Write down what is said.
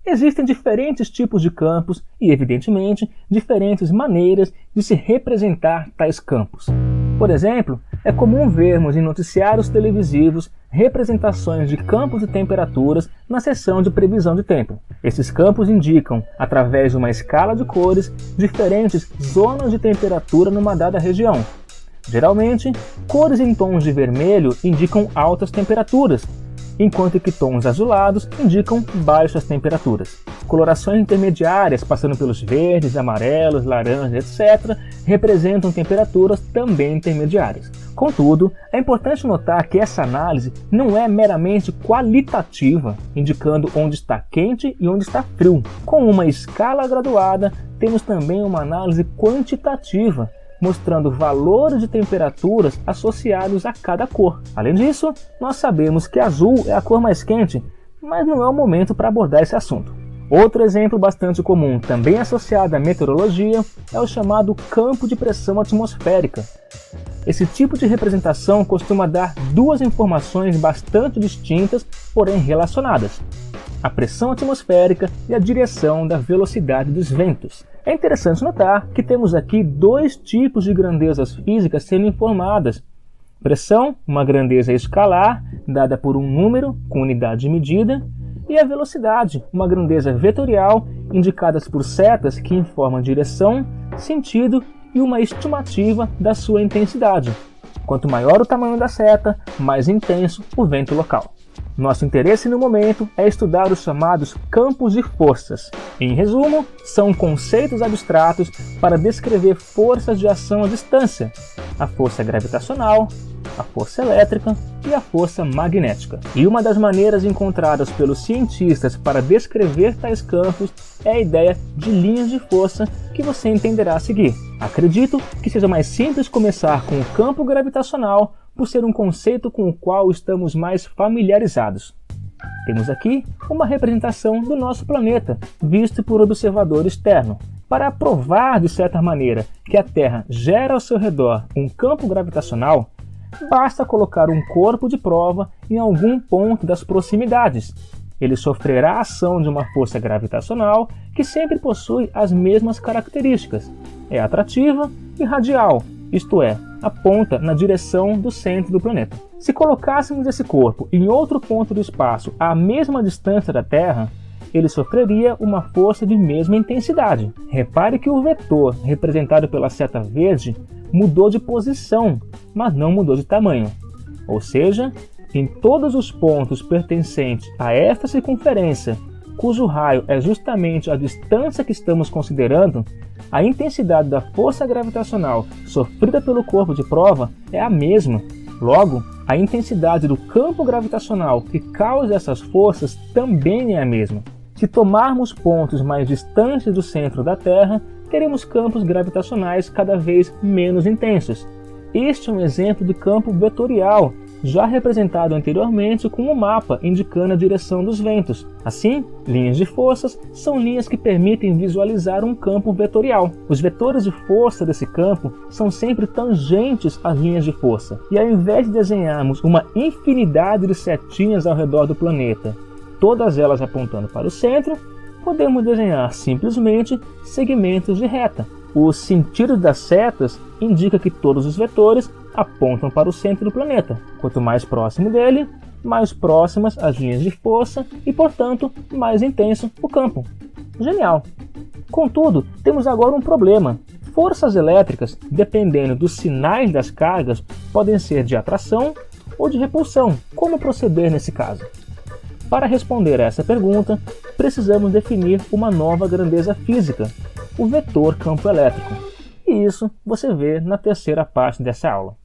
Existem diferentes tipos de campos e, evidentemente, diferentes maneiras de se representar tais campos. Por exemplo, é comum vermos em noticiários televisivos representações de campos e temperaturas na seção de previsão de tempo. Esses campos indicam, através de uma escala de cores, diferentes zonas de temperatura numa dada região. Geralmente, cores em tons de vermelho indicam altas temperaturas, enquanto que tons azulados indicam baixas temperaturas. Colorações intermediárias, passando pelos verdes, amarelos, laranjas, etc., representam temperaturas também intermediárias. Contudo, é importante notar que essa análise não é meramente qualitativa, indicando onde está quente e onde está frio. Com uma escala graduada, temos também uma análise quantitativa, mostrando valores de temperaturas associados a cada cor. Além disso, nós sabemos que azul é a cor mais quente, mas não é o momento para abordar esse assunto. Outro exemplo bastante comum, também associado à meteorologia, é o chamado campo de pressão atmosférica. Esse tipo de representação costuma dar duas informações bastante distintas, porém relacionadas: a pressão atmosférica e a direção da velocidade dos ventos. É interessante notar que temos aqui dois tipos de grandezas físicas sendo informadas. Pressão, uma grandeza escalar, dada por um número com unidade de medida, e a velocidade, uma grandeza vetorial, indicadas por setas que informam direção, sentido e uma estimativa da sua intensidade. Quanto maior o tamanho da seta, mais intenso o vento local. Nosso interesse no momento é estudar os chamados campos de forças. Em resumo, são conceitos abstratos para descrever forças de ação à distância: a força gravitacional, a força elétrica e a força magnética. E uma das maneiras encontradas pelos cientistas para descrever tais campos é a ideia de linhas de força, que você entenderá a seguir. Acredito que seja mais simples começar com o campo gravitacional, por ser um conceito com o qual estamos mais familiarizados. Temos aqui uma representação do nosso planeta, visto por observador externo. Para provar, de certa maneira, que a Terra gera ao seu redor um campo gravitacional, basta colocar um corpo de prova em algum ponto das proximidades. Ele sofrerá a ação de uma força gravitacional que sempre possui as mesmas características. É atrativa e radial, isto é, aponta na direção do centro do planeta. Se colocássemos esse corpo em outro ponto do espaço à mesma distância da Terra, ele sofreria uma força de mesma intensidade. Repare que o vetor, representado pela seta verde, mudou de posição, mas não mudou de tamanho. Ou seja, em todos os pontos pertencentes a esta circunferência, cujo raio é justamente a distância que estamos considerando, a intensidade da força gravitacional sofrida pelo corpo de prova é a mesma. Logo, a intensidade do campo gravitacional que causa essas forças também é a mesma. Se tomarmos pontos mais distantes do centro da Terra, teremos campos gravitacionais cada vez menos intensos. Este é um exemplo de campo vetorial, já representado anteriormente com um mapa indicando a direção dos ventos. Assim, linhas de forças são linhas que permitem visualizar um campo vetorial. Os vetores de força desse campo são sempre tangentes às linhas de força. E ao invés de desenharmos uma infinidade de setinhas ao redor do planeta, todas elas apontando para o centro, podemos desenhar simplesmente segmentos de reta. O sentido das setas indica que todos os vetores apontam para o centro do planeta. Quanto mais próximo dele, mais próximas as linhas de força e, portanto, mais intenso o campo. Genial! Contudo, temos agora um problema. Forças elétricas, dependendo dos sinais das cargas, podem ser de atração ou de repulsão. Como proceder nesse caso? Para responder a essa pergunta, precisamos definir uma nova grandeza física, o vetor campo elétrico. E isso você vê na terceira parte dessa aula.